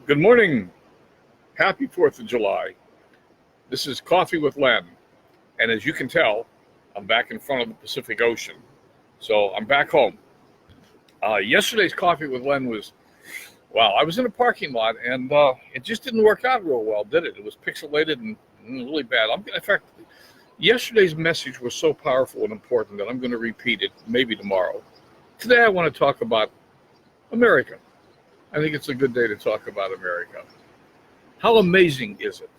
Good morning. Happy 4th of July. This is Coffee with Len. And as you can tell, I'm back in front of the Pacific Ocean. So I'm back home. Yesterday's Coffee with Len was, I was in a parking lot and it just didn't work out real well, did it? It was pixelated and really bad. In fact, yesterday's message was so powerful and important that I'm going to repeat it maybe tomorrow. Today I want to talk about America. I think it's a good day to talk about America. How amazing is it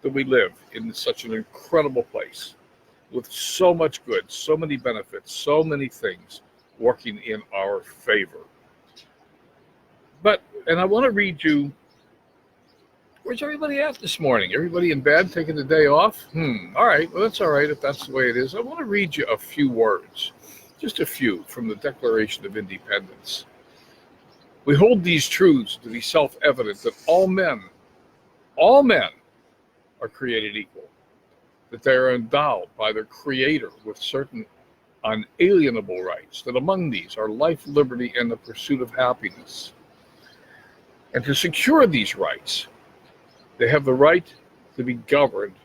that we live in such an incredible place with so much good, so many benefits, so many things working in our favor. And I want to read you, where's everybody at this morning? Everybody in bed taking the day off? All right, well, that's all right if that's the way it is. I want to read you a few words, just a few, from the Declaration of Independence. We hold these truths to be self-evident that all men are created equal, that they are endowed by their Creator with certain unalienable rights, that among these are life, liberty, and the pursuit of happiness. And to secure these rights, they have the right to be governed,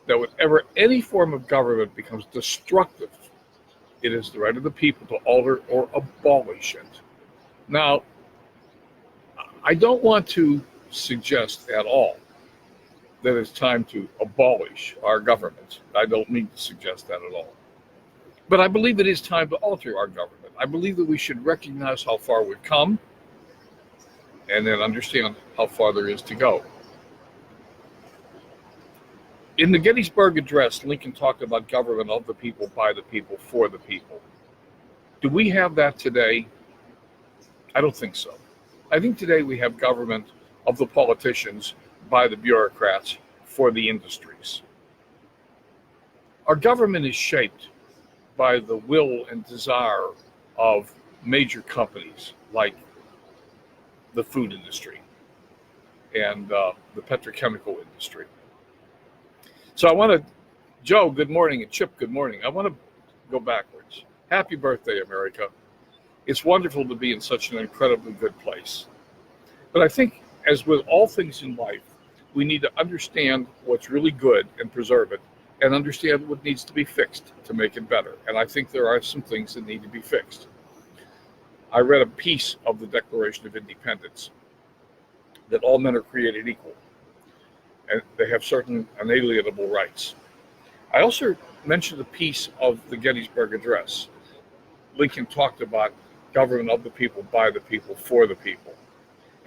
that whenever any form of government becomes destructive, it is the right of the people to alter or abolish it. Now, I don't want to suggest at all that it's time to abolish our government. I don't mean to suggest that at all. But I believe it is time to alter our government. I believe that we should recognize how far we've come and then understand how far there is to go. In the Gettysburg Address, Lincoln talked about government of the people, by the people, for the people. Do we have that today? I don't think so. I think today we have government of the politicians, by the bureaucrats, for the industries. Our government is shaped by the will and desire of major companies like the food industry and the petrochemical industry. So I want to, Joe, good morning, and Chip, good morning. I want to go backwards. Happy birthday, America. It's wonderful to be in such an incredibly good place. But I think, as with all things in life, we need to understand what's really good and preserve it, and understand what needs to be fixed to make it better. And I think there are some things that need to be fixed. I read a piece of the Declaration of Independence that all men are created equal, and they have certain unalienable rights. I also mentioned a piece of the Gettysburg Address. Lincoln talked about government of the people, by the people, for the people.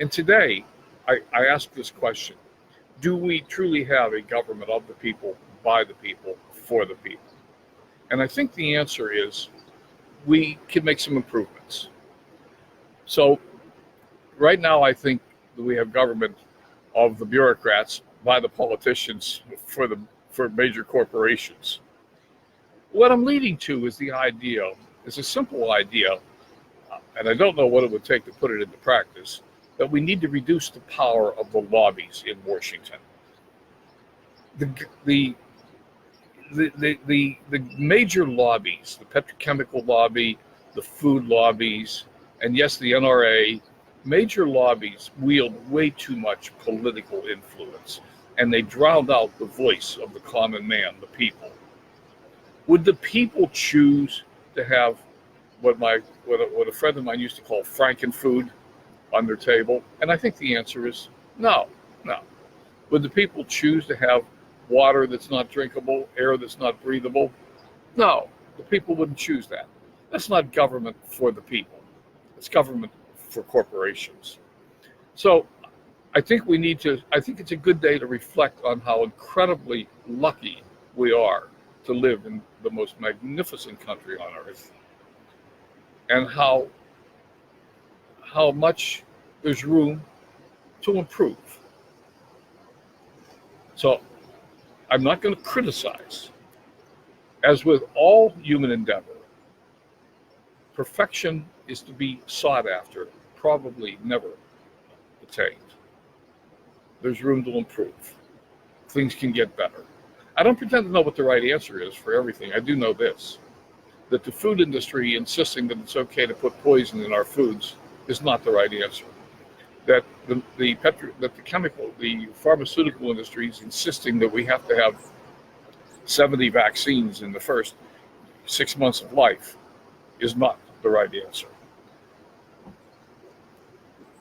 And today, I ask this question: do we truly have a government of the people, by the people, for the people? And I think the answer is we can make some improvements. So right now, I think that we have government of the bureaucrats, by the politicians, for major corporations. What I'm leading to is is a simple idea, and I don't know what it would take to put it into practice, that we need to reduce the power of the lobbies in Washington. The major lobbies, the petrochemical lobby, the food lobbies, and yes, the NRA, major lobbies wield way too much political influence, and they drown out the voice of the common man, the people. Would the people choose to have what a friend of mine used to call frankenfood on their table? And I think the answer is no. Would the people choose to have water that's not drinkable, air that's not breathable? No, the people wouldn't choose that. That's not government for the people. It's government for corporations. So I think it's a good day to reflect on how incredibly lucky we are to live in the most magnificent country on earth, and how much there's room to improve. So I'm not going to criticize. As with all human endeavor, perfection is to be sought after, probably never attained. There's room to improve. Things can get better. I don't pretend to know what the right answer is for everything. I do know this, that the food industry insisting that it's okay to put poison in our foods is not the right answer. That the pharmaceutical industry is insisting that we have to have 70 vaccines in the first 6 months of life is not the right answer.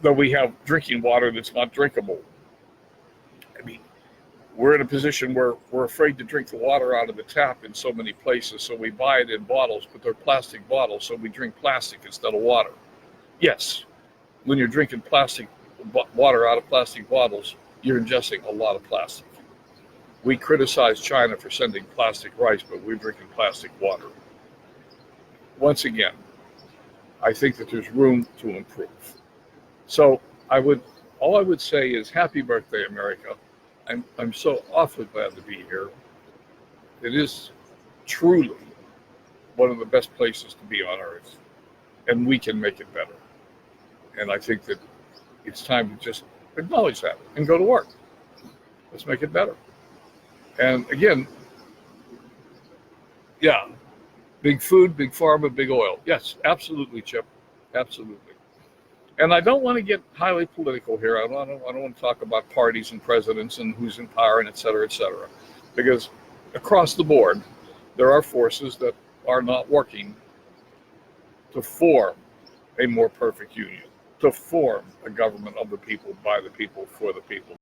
Though we have drinking water that's not drinkable. I mean, we're in a position where we're afraid to drink the water out of the tap in so many places, so we buy it in bottles, but they're plastic bottles, so we drink plastic instead of water. Yes, when you're drinking plastic water out of plastic bottles, you're ingesting a lot of plastic. We criticize China for sending plastic rice, but we're drinking plastic water. Once again, I think that there's room to improve. So all I would say is happy birthday, America. I'm so awfully glad to be here. It is truly one of the best places to be on earth, and we can make it better. And I think that it's time to just acknowledge that and go to work. Let's make it better. And again, yeah, big food, big pharma, big oil. Yes, absolutely, Chip. Absolutely. And I don't want to get highly political here. I don't want to talk about parties and presidents and who's in power and et cetera, because across the board, there are forces that are not working to form a more perfect union, to form a government of the people, by the people, for the people.